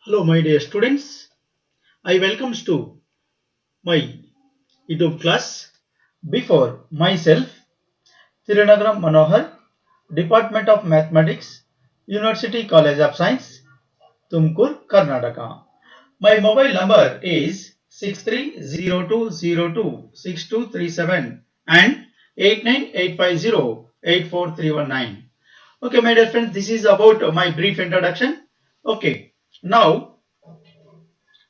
Hello, my dear students. I welcomes to my YouTube class. Before myself, Tirunagaram Manohar, Department of Mathematics, University College of Science, Tumkur, Karnataka. My mobile number is 6302026237 and 89850 Okay, my dear friends, this is about my brief introduction. Okay, now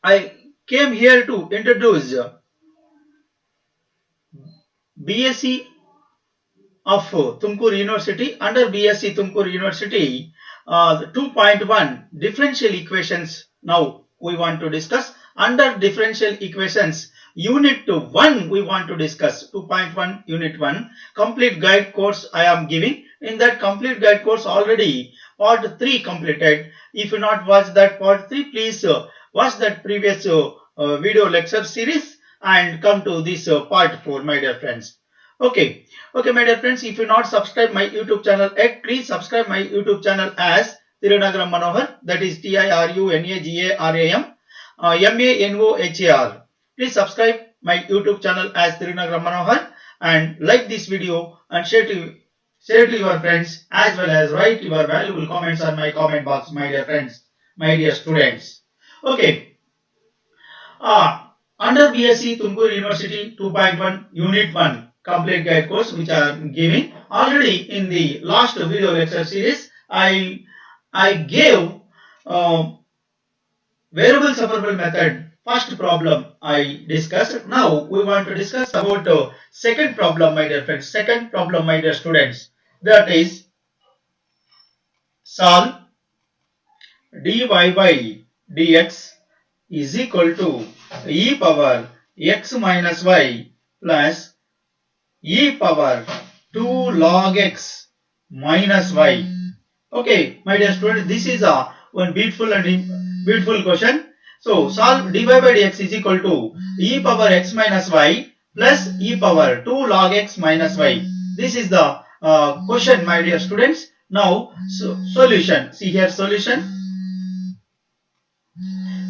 I came here to introduce BSc of Tumkur University. Under BSc Tumkur University, 2.1 differential equations. Now we want to discuss under differential equations. Unit 1 we want to discuss 2.1 Unit 1 complete guide course I am giving. In that complete guide course already part 3 completed. If you not watch that part 3, please watch that previous video lecture series and come to this part 4, my dear friends. Okay, my dear friends, if you not subscribe my YouTube channel yet, please subscribe my YouTube channel as Tirunagaram Manohar, that is Tirunagaram, Manohar. Please subscribe my YouTube channel as Tirunagaram Manohar and like this video and share to your friends as well as write your valuable comments on my comment box, my dear friends, my dear students. Okay, under BSc Tumkur University 2.1 Unit 1 complete guide course which I am giving already in the last video lecture series I gave uh, variable separable method first problem I discussed. Now we want to discuss about second problem, my dear friends. Second problem, my dear students, that is solve dy by dx is equal to e power x minus y plus e power 2 log x minus y. Okay, my dear students, this is a one beautiful question. So solve dy by dx is equal to e power x minus y plus e power 2 log x minus y. This is the question, my dear students. Now solution. See here solution.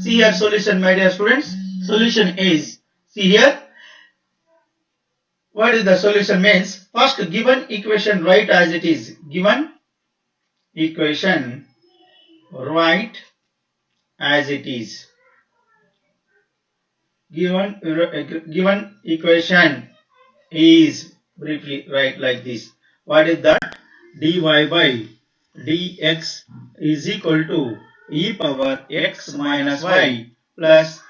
See here solution, my dear students. Solution is, see here, what is the solution means? First given equation write as it is. Given equation write as it is. Given equation is briefly write like this. What is that? Dy by dx is equal to e power x minus y plus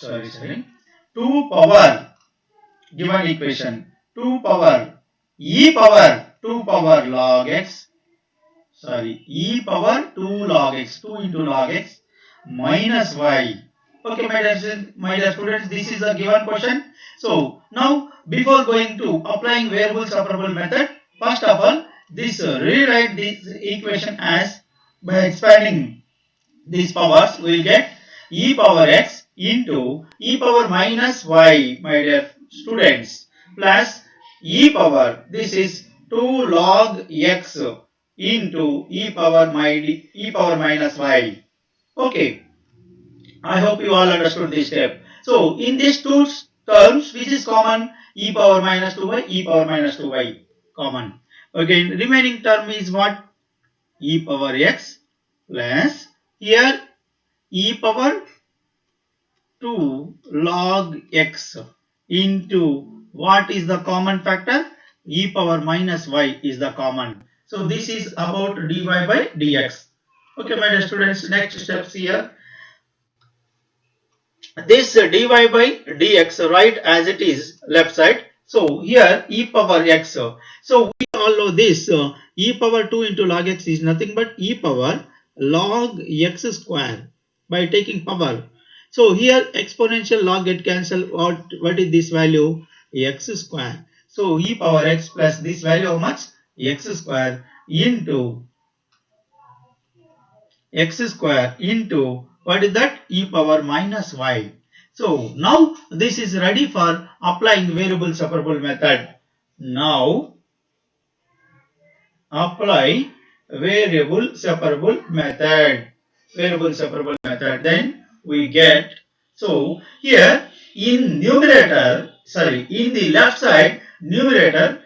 2 power, given equation, 2 power log x, e power 2 log x, 2 into log x minus y. Okay, my dear students, this is a given question. So now before going to applying variable separable method, first of all this rewrite this equation as, by expanding these powers we will get e power x into e power minus y, my dear students, plus e power, this is 2 log x into e power minus y. Okay, I hope you all understood this step. So in these two terms, which is common? E power minus 2y, e power minus 2y common. Again, remaining term is what? E power x plus here e power 2 log x into what is the common factor? E power minus y is the common. So this is about dy by dx. Okay, my dear students, next steps here. This dy by dx write as it is left side. So here e power x. So we all know this e power 2 into log x is nothing but e power log x square by taking power. So here exponential log get cancelled. What is this value? X square. So e power x plus this value how much? X square into what is that? E power minus y. So now this is ready for applying variable separable method. Now apply variable separable method. variable separable method, then we get, so here in numerator, sorry, in the left side numerator,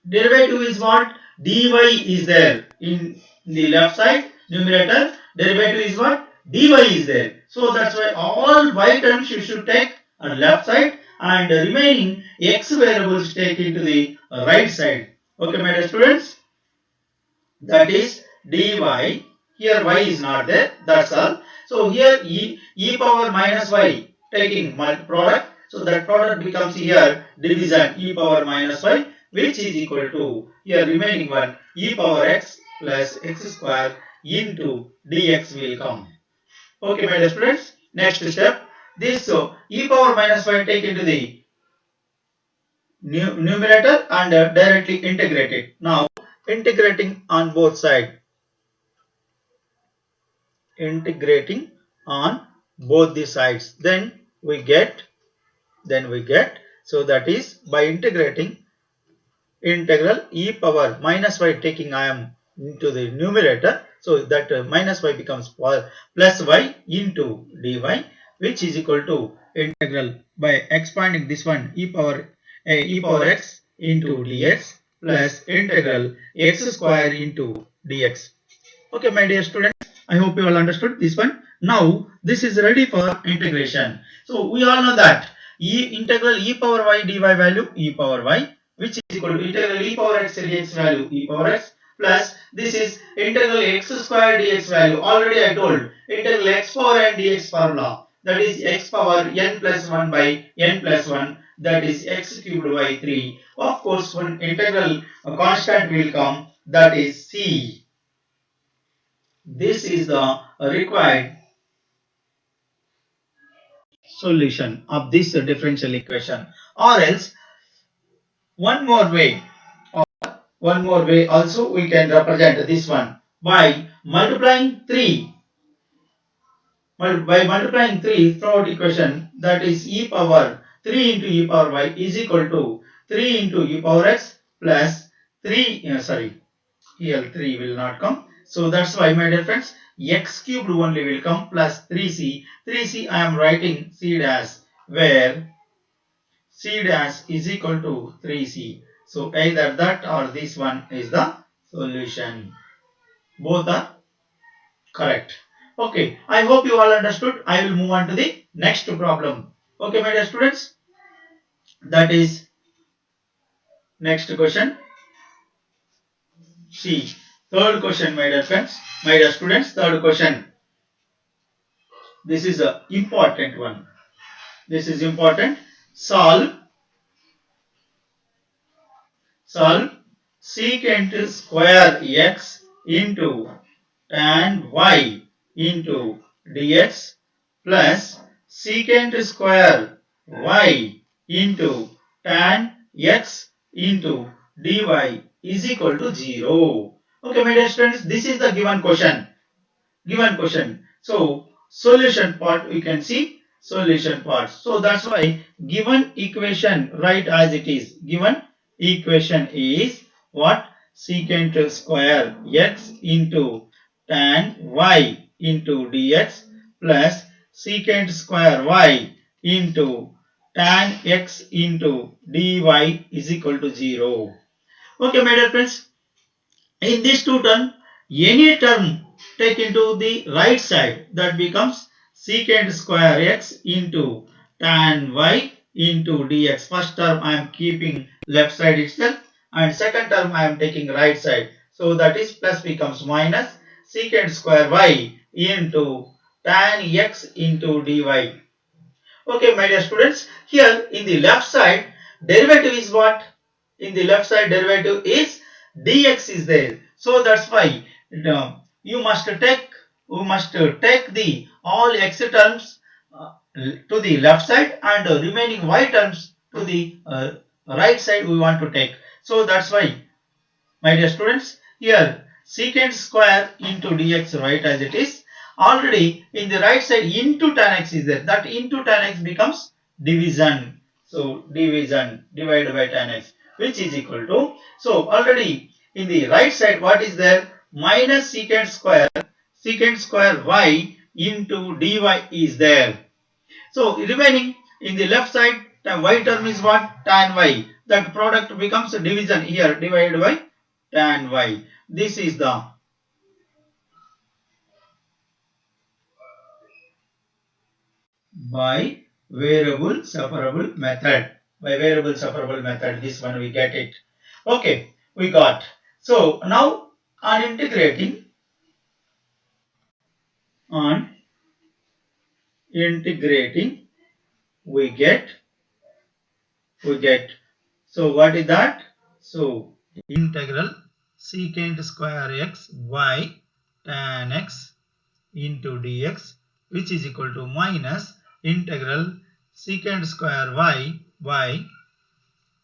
derivative is what? Dy is there. In the left side numerator, derivative is what? Dy is there. So that's why all y terms you should take on left side and the remaining x variables take into the right side. Okay, my dear students, that is dy. Here y is not there, that's all. So here e power minus y taking product, so that product becomes here division e power minus y, which is equal to here remaining one e power x plus x square into dx will come. Okay, my dear students, next step, this e power minus y take into the numerator and directly integrate it. Now integrating on both sides, integrating on both the sides, then we get, so that is by integrating, integral e power minus y taking I am into the numerator, so that minus y becomes plus y into dy, which is equal to integral by expanding this one e power x into dx plus integral x square into dx. Okay, my dear students, I hope you all understood this one. Now, this is ready for integration. So, we all know that integral e power y dy value e power y, which is equal to integral e power x dx value e power x, plus this is integral x square dx value. Already I told integral x power n dx formula, that is x power n plus 1 by n plus 1, that is x cubed by 3. Of course, one integral constant will come, that is c. This is the required solution of this differential equation. Or else one more way, also we can represent this one by multiplying 3, throughout equation, that is e power 3 into e power y is equal to 3 into e power x plus 3, here 3 will not come. So that's why, my dear friends, x cubed only will come plus 3c. 3c I am writing c dash, where c dash is equal to 3c. So either that or this one is the solution. Both are correct. Okay, I hope you all understood. I will move on to the next problem. Okay, my dear students, that is next question. See, third question, my dear friends, my dear students, third question. This is a important one. This is important. Solve secant square x into tan y into dx plus secant square y into tan x into dy is equal to 0. Okay, my dear students, this is the given question. So solution part we can see, solution part. So that's why given equation write as it is. Given equation is what? Secant square x into tan y into dx plus secant square y into tan x into dy is equal to 0. Okay, my dear friends, in these two terms, any term take into the right side, that becomes secant square x into tan y into dx. First term I am keeping left side itself, and second term I am taking right side. So that is plus becomes minus secant square y into tan x into dy. Okay, my dear students, here in the left side derivative is what? In the left side derivative is dx is there. So that's why you must take the all x terms to the left side, and remaining y terms to the right side we want to take. So that's why, my dear students, here secant square into dx write as it is. Already in the right side into tan x is there. That into tan x becomes division. So division divided by tan x, which is equal to, so already in the right side what is there? Minus secant square. secant square y into dy is there. So remaining in the left side, y term is what? Tan y. That product becomes division here, divided by tan y. This is the by variable separable method. By variable separable method, this one we get it. Okay, we got. So now on integrating, we get. So what is that? So integral secant square x y tan x into dx, which is equal to minus integral secant square y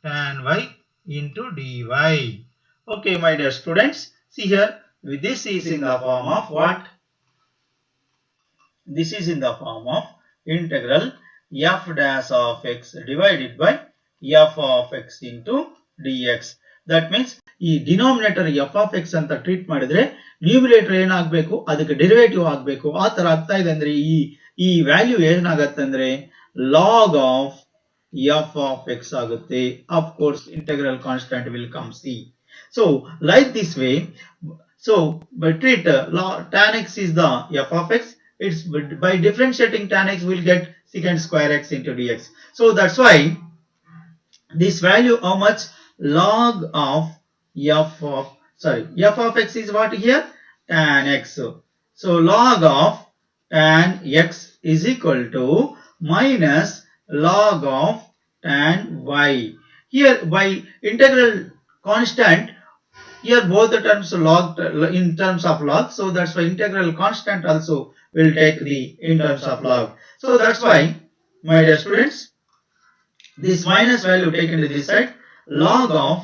tan y into dy. Okay, my dear students, see here, this is in the form of what? This is in the form of integral f dash of x divided by f of x into dx. That means ಈ denominator f of x ಅಂತ treat ಮಾಡಿದ್ರೆ numerator ಏನಾಗಬೇಕು, ಅದಕ್ಕೆ derivative ಆಗಬೇಕು. ಆ ತರ ಆಗ್ತಾ ಇದೆ ಅಂದ್ರೆ ಈ ವ್ಯಾಲ್ಯೂ ಏನಾಗುತ್ತೆ ಅಂದ್ರೆ log of f of x ಆಗುತ್ತೆ. Of course integral constant will come c. So like this way, so by treat tan x is the f of x. It's by differentiating tan x we'll get secant square x into dx. So that's why this value, how much? Log of f of x is what here? Tan x. So log of tan x is equal to minus log of tan y. Here by integral constant, here both the terms log in terms of log, so that's why integral constant also will take the in terms of log. So that's why, my dear students, this minus value taken to this side, log of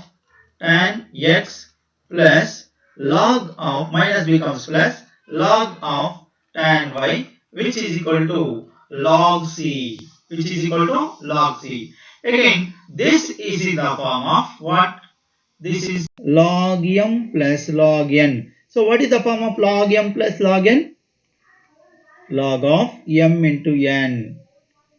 tan x plus log of minus becomes plus log of tan y, which is equal to log c, Again, this is in the form of what? This is log m plus log n. So what is the form of log m plus log n? Log of m into n.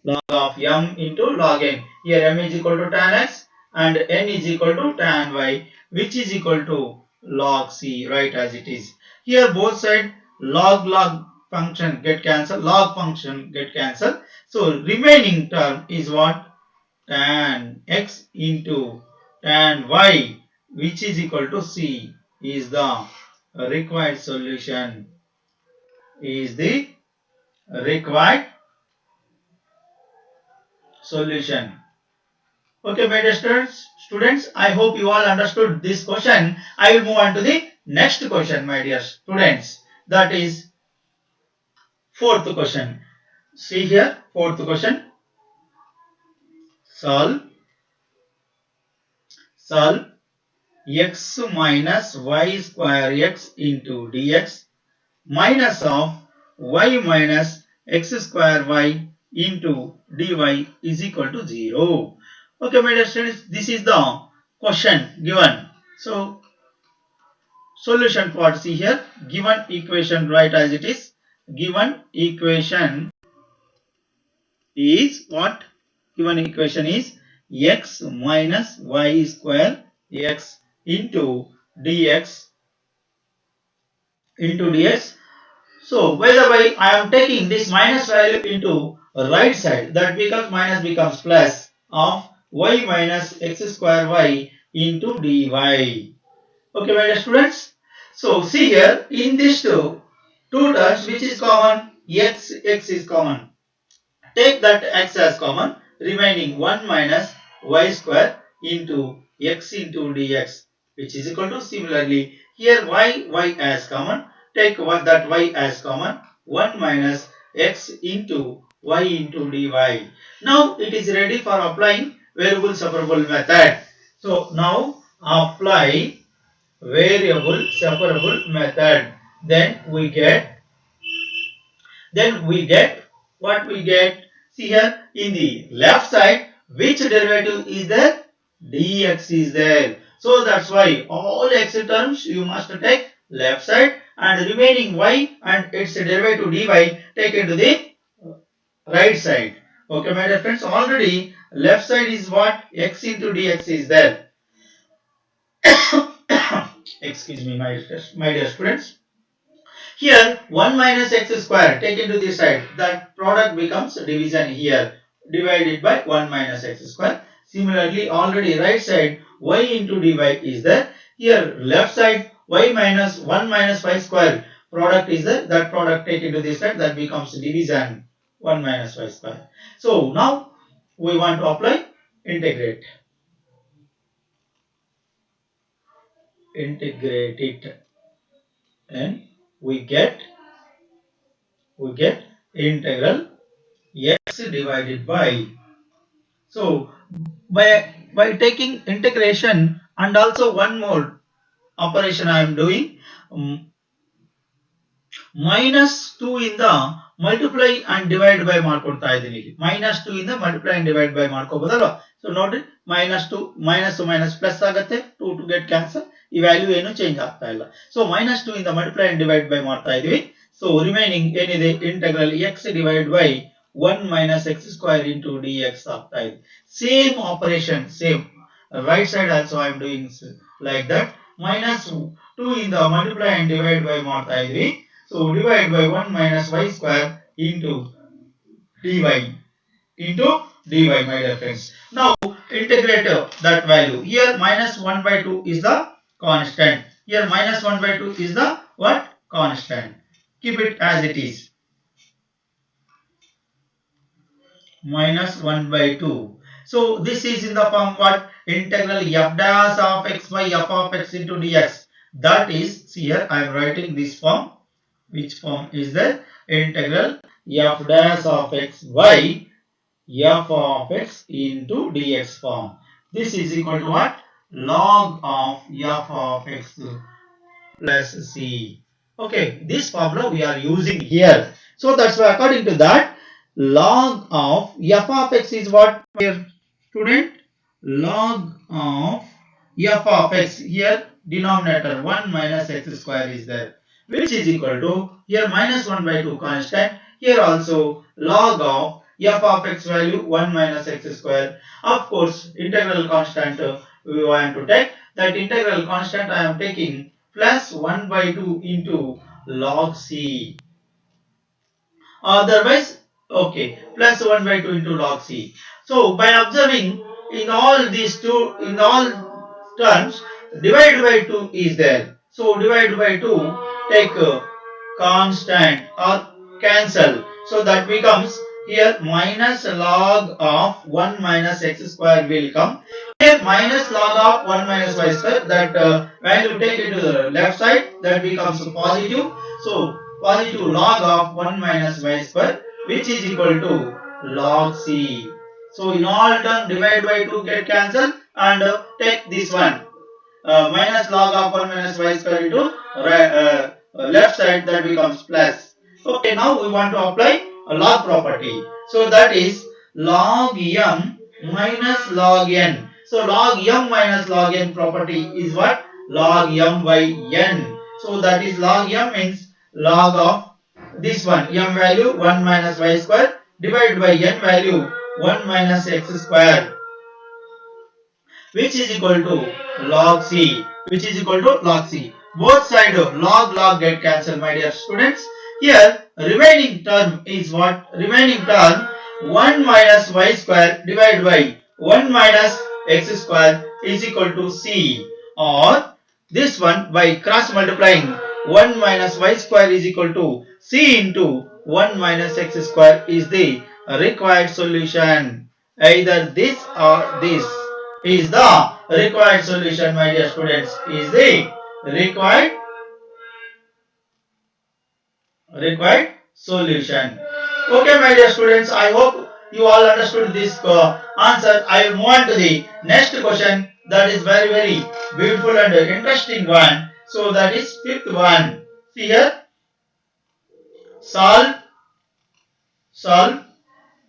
Log of m into log n. Here m is equal to tan x and n is equal to tan y, which is equal to log c, right as it is. Here both side log function get cancelled, log function get cancelled. So remaining term is what? Tan x into tan y, which is equal to c, is the required solution. Okay, my dear students, I hope you all understood this question. I will move on to the next question, my dear students. That is fourth question. See here, fourth question. Solve x minus y square x into dx minus of y minus x square y into dy is equal to 0. Okay, my dear students, this is the question given. So solution part, see here, given equation right as it is. Given equation is what? Given equation is x minus y square x into dx. So by the way, I am taking this minus value into right side. That becomes minus becomes plus of y minus x square y into dy. Okay, my dear students. So see here, in these two terms, which is common? X is common. Take that x as common, remaining 1 minus y square into x into dx, which is equal to, similarly here y as common, take that y as common, 1 minus x into y into dy. Now it is ready for applying variable separable method. So now apply variable separable method. Then we get what we get? See here, in the left side, which derivative is there? Dx is there. So that's why all x terms you must take left side, and remaining y and its derivative dy taken to the right side. Okay, my dear friends, already left side is what? X into dx is there. Excuse me, my dear students. Here 1 minus x square taken to this side, that product becomes division here, divided by 1 minus x square. Similarly, already right side y into dy is there. Here left side y minus 1 minus y square product is there, that product taken to this side, that becomes division 1 minus y square. So now we want to apply integrate. Integrate it and we get integral x divided by. So by taking integration and also one more operation I am doing, minus 2 in the multiply and divide by ಮಾಡ್ಕೊಡ್ತಾ ಇದ್ದೀನಿ ಇಲ್ಲಿ. minus 2 ಇಂದ multiply and divide by ಮಾಡ್ಕೋಬಹುದಲ್ವಾ. So ನೋಡ್ರಿ minus 2 minus plus ಆಗುತ್ತೆ, 2 to get cancel, ಈ value ಏನು change ಆಗ್ತಾ ಇಲ್ಲ. ಸೊ minus 2 ಇಂದ multiply and divide by ಮಾಡ್ತಾ ಇದೀವಿ. ಸೊ ರಿಮೈನಿಂಗ್ ಏನಿದೆ integral x divided by 1 minus x square into dx ಆಗ್ತಾ ಇದೆ. Same operation, same right side also I am doing like that. minus 2 ಇಂದ multiply and divide by ಮಾಡ್ತಾ ಇದೀವಿ. So divide by 1 minus y square into dy my dear friends. Now integrate that value. Here minus 1 by 2 is the constant. Here minus 1 by 2 is the what? Constant. Keep it as it is. Minus 1 by 2. So this is in the form what? Integral f dash of x by f of x into dx. That is, here I am writing this form. Which form is the integral f dash of x by f of x into dx form. This is equal to what? Log of f of x plus c. Okay, this formula we are using here. So that's why according to that, log of f of x is what, here student? Log of f of x, here denominator 1 minus x square is there, which is equal to, here minus 1 by 2 constant, here also log of f of x value 1 minus x square. Of course, integral constant we want to take, that integral constant I am taking plus 1 by 2 into log c. Otherwise, okay, plus 1 by 2 into log c. So by observing in all these two, in all terms, divide by 2 is there. So divide by 2, take constant or cancel. So that becomes, here minus log of 1 minus x square will come. Here minus log of 1 minus y square, that value take it to the left side, that becomes positive. So positive log of 1 minus y square, which is equal to log c. So in all terms, divide by 2 get cancelled and take this one. Minus log of 1 minus y square into left side, that becomes plus. Okay, now we want to apply a log property. So that is log m minus log n. So log m minus log n property is what? Log m by n. So that is log m means log of this one, m value 1 minus y square divided by n value 1 minus x square, which is equal to log c, which is equal to log c. Both sides log get cancelled, my dear students. Here remaining term is what? Remaining term 1 minus y square divided by 1 minus x square is equal to c, or this one by cross multiplying 1 minus y square is equal to c into 1 minus x square is the required solution. Either this or this is the required solution, my dear students, is the required solution. Okay, my dear students, I hope you all understood this answer. I will move on to the next question, that is very beautiful and interesting one. So that is fifth one. See here, solve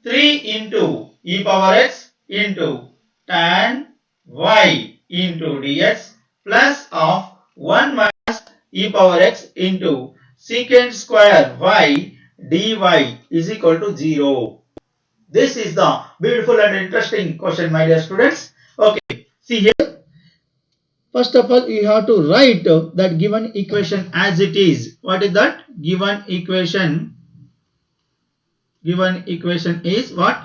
3 into e power x into tan y into dx plus of 1 minus e power x into secant square y dy is equal to 0. This is the beautiful and interesting question, my dear students. Okay, see here. First of all, you have to write that given equation as it is. What is that? Given equation is what?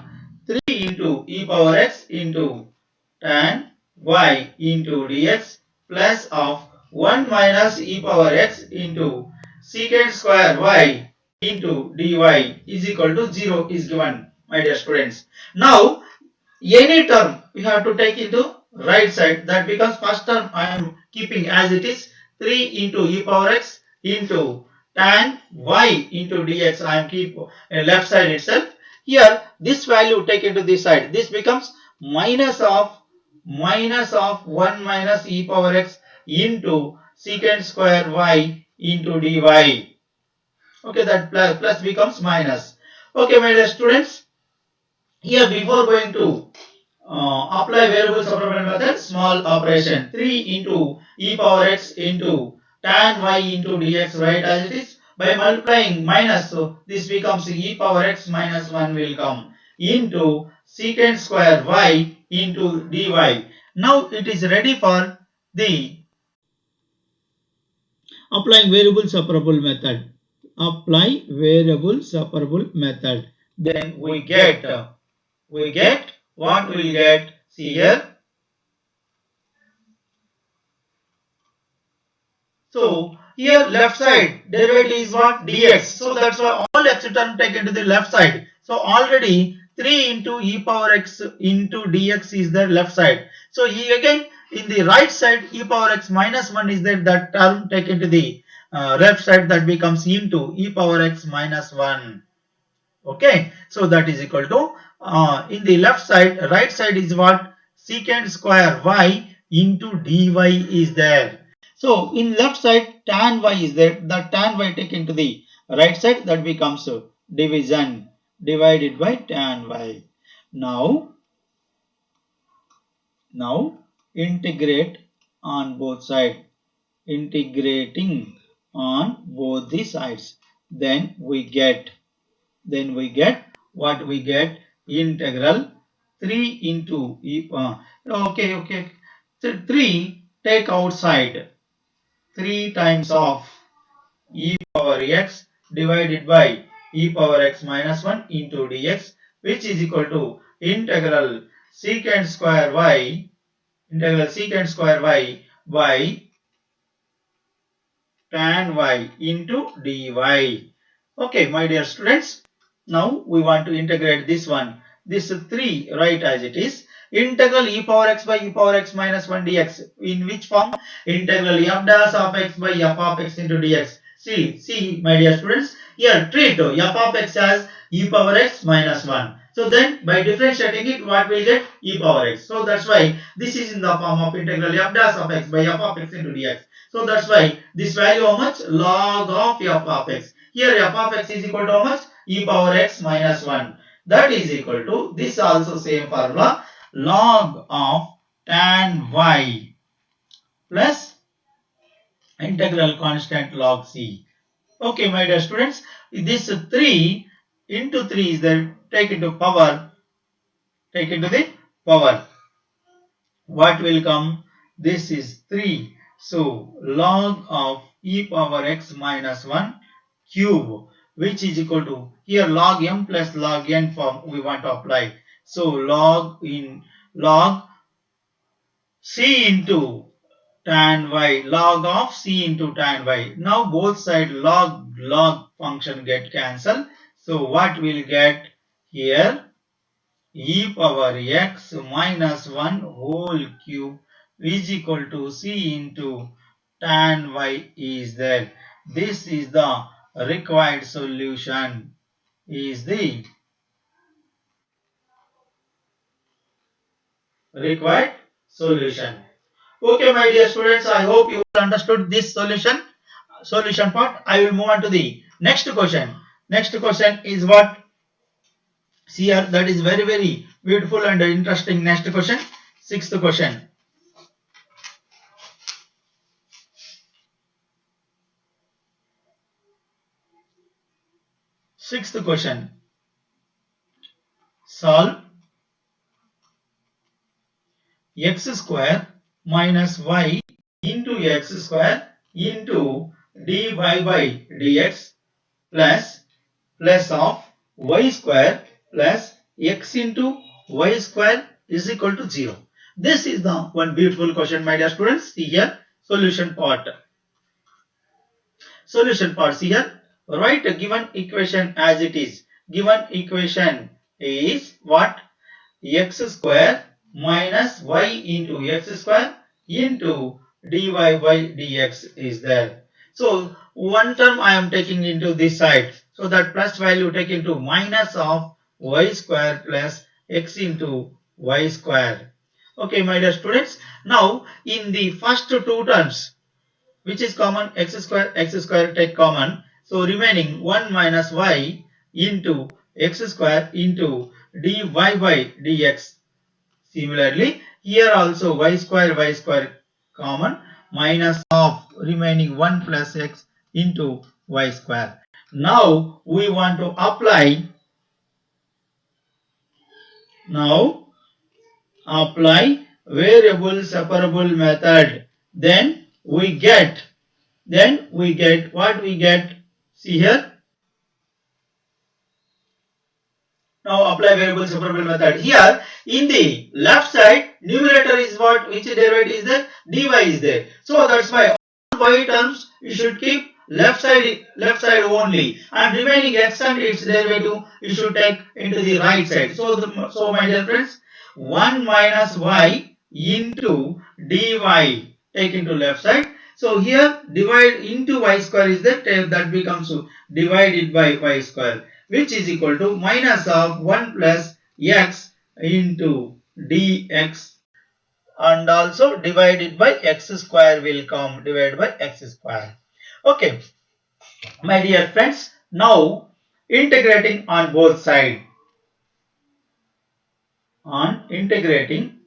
3 into e power x into tan y into dx plus of 1 minus e power x into secant square y into dy is equal to 0 is given, my dear students. Now, any term we have to take into right side. That becomes first term I am keeping as it is, 3 into e power x into tan y into dx. I am keep left side itself. Here this value taken to this side. This becomes minus of 1 minus e power x into secant square y into dy. Okay, that plus becomes minus. Okay, my dear students. Here before going to apply variable supplement method, small operation, 3 into e power x into tan y into dx, right, as it is. By multiplying minus, so this becomes e power x minus 1 will come into secant square y into dy. Now it is ready for the applying variable separable method. Apply variable separable method. Then we get what we get. See here. So here left side derivative is what? Dx. So that's why all x term taken to the left side. So already 3 into e power x into dx is the left side. So here again in the right side e power x minus 1 is there, that term taken to the left side, that becomes into e power x minus 1. Okay, so that is equal to in the left side, right side is what? Secant square y into dy is there. So in left side tan y is there, the tan y taken to the right side, that becomes division divided by tan y. Now integrate on both sides, integrating on both the sides, then we get what we get? Integral 3 into e okay, so 3 take outside, 3 times of e power x divided by e power x minus 1 into dx, which is equal to integral secant square y by tan y into dy. Okay, my dear students, now we want to integrate this one. This 3 right as it is. Integral e power x by e power x minus 1 dx. In which form? Integral f dash of x by f of x into dx. See, my dear students, here treat f of x as e power x minus 1. So then by differentiating it, what will get? E power x. So that's why this is in the form of integral f dash of x by f of x into dx. So that's why this value how much? Log of f of x. Here f of x is equal to how much? E power x minus 1. That is equal to, this also same formula, log of tan y plus integral constant log c. Okay, my dear students, this 3 into 3 is there, take into the power. What will come? This is 3. So log of e power x minus 1 cube, which is equal to, here log m plus log n form we want to apply. So log c into tan y, log of c into tan y. Now both side log function get cancelled. So what will get here? E power x minus 1 whole cube is equal to c into tan y is there. This is the required solution. Is the required solution. Okay, my dear students, I hope you understood this solution part. I will move on to the next question. Next question is what? See here, that is very beautiful and interesting. Next question, sixth question. Sixth question. Solve x square minus y into x square into dy by dx plus of y square plus x into y square is equal to 0. This is the one beautiful question, my dear students. See here, solution part. Solution part, see here. Write a given equation as it is. Given equation is what? X square minus y into x square into dy by dx is there. So one term I am taking into this side. So that plus value take into minus of y square plus x into y square. Okay, my dear students. Now in the first two terms, which is common, x square take common. So remaining 1 minus y into x square into dy by dx. Similarly, here also y square common minus of remaining 1 plus x into y square. Now we want to apply variable separable method. Then we get what we get. See here. Now apply variable separable method. Here in the left side, numerator is what? Which derivative is there? dy is there. So that's why all y terms you should keep left side only, and remaining x and its derivative you should take into the right side. So my dear friends, 1 minus y into dy take into left side. So here divide into y square is there, that becomes divided by y square, which is equal to minus of 1 plus x into dx, and also divided by x square will come, divided by x square. Okay, my dear friends, now integrating on both sides. On integrating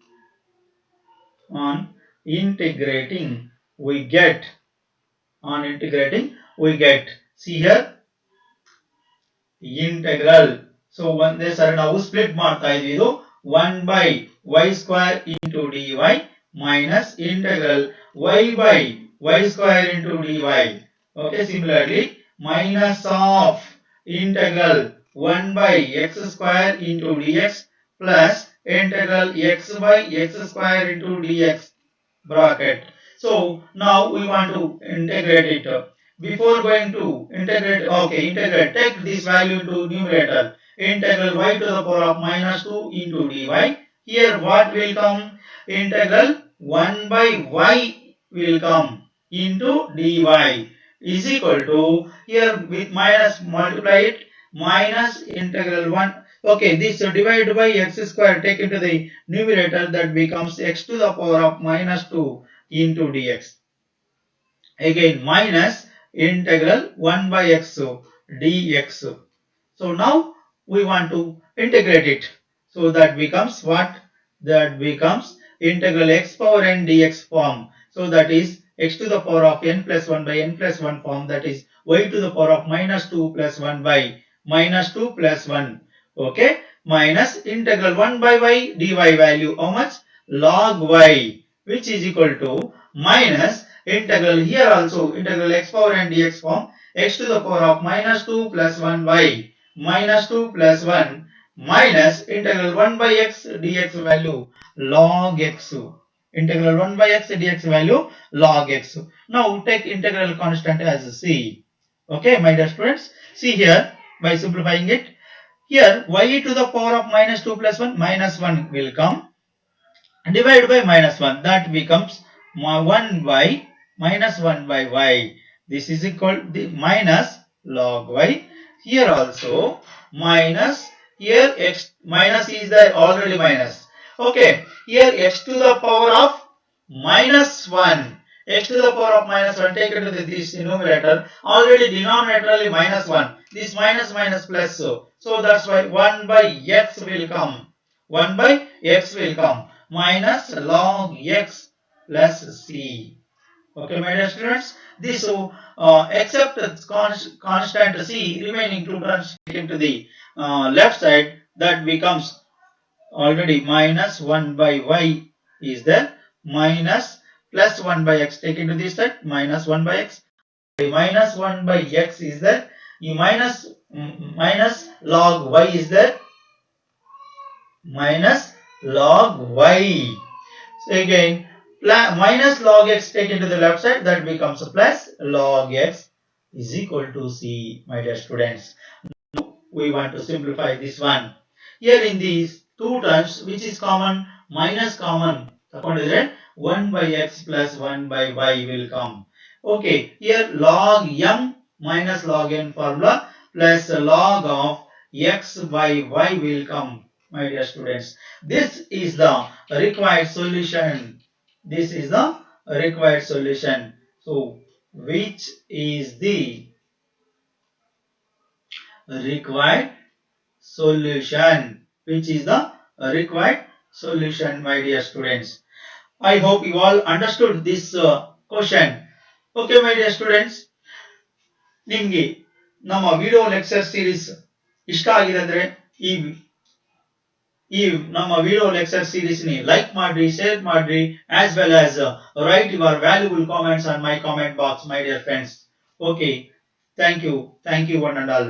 we get, see here, integral. So ಒಂದೇ ಸರಿ ನಾವು split ಮಾಡ್ತಾ ಇದೀವಿ. ಇದು 1 by y square into dy minus integral y by y square into dy. Okay, similarly minus of integral 1 by x square into dx plus integral x by x square into dx bracket. So now we want to integrate it. Before going to integrate, integrate, take this value into numerator. Integral y to the power of minus 2 into dy. Here what will come? Integral 1 by y will come into dy is equal to, here with minus multiply it, minus integral 1. Okay, this divided by x square take into the numerator, that becomes x to the power of minus 2 into dx. Again minus integral 1 by x dx. So now we want to integrate it. So that becomes what? That becomes integral x power n dx form. So that is x to the power of n plus 1 by n plus 1 form, that is y to the power of minus 2 plus 1 by minus 2 plus 1. Okay, minus integral 1 by y dy value how much? Log y, which is equal to minus integral, here also integral x power n dx form, x to the power of minus 2 plus 1 by minus 2 plus 1 minus integral 1 by x dx value log x. Integral 1 by x dx value log x. Now take integral constant as c. Okay, my dear students, see here, by simplifying it, here y to the power of minus 2 plus 1, minus 1 will come, divided by minus 1, that becomes 1 by minus 1 by y. This is equal to minus log y. Here also minus, here x minus is there, already minus. Okay, here x to the power of minus 1, x to the power of minus 1 take into this numerator, already denominator minus 1, this minus minus plus, so that's why 1 by x will come, 1 by x will come, minus log x plus c. Okay, my dear students, this except the constant c remaining two terms taken to the left side, that becomes already minus 1 by y is there, minus plus 1 by x taken to this side, minus 1 by x, minus 1 by x is there, you minus log y is there, minus log y. So again, minus log x taken to the left side, that becomes a plus log x is equal to c, my dear students. Now we want to simplify this one. Here in these two terms, which is common, minus common, according to that, 1 by x plus 1 by y will come. Okay, here log m minus log n formula plus log of x by y will come, my dear students. This is the required solution. This is the required solution. So, which is the required solution? Which is the required solution, my dear students? I hope you all understood this question. Okay, my dear students, ನಿಮ್ಗೆ ನಮ್ಮ video lecture series ಇಷ್ಟ ಆಗಿದೆ ಅಂದ್ರೆ ಈ ನಮ್ಮ video lecture series ನಿ like ಮಾಡ್ರಿ, share ಮಾಡ್ರಿ, as well as write your valuable comments on my comment box, my dear friends. Okay, thank you one and all.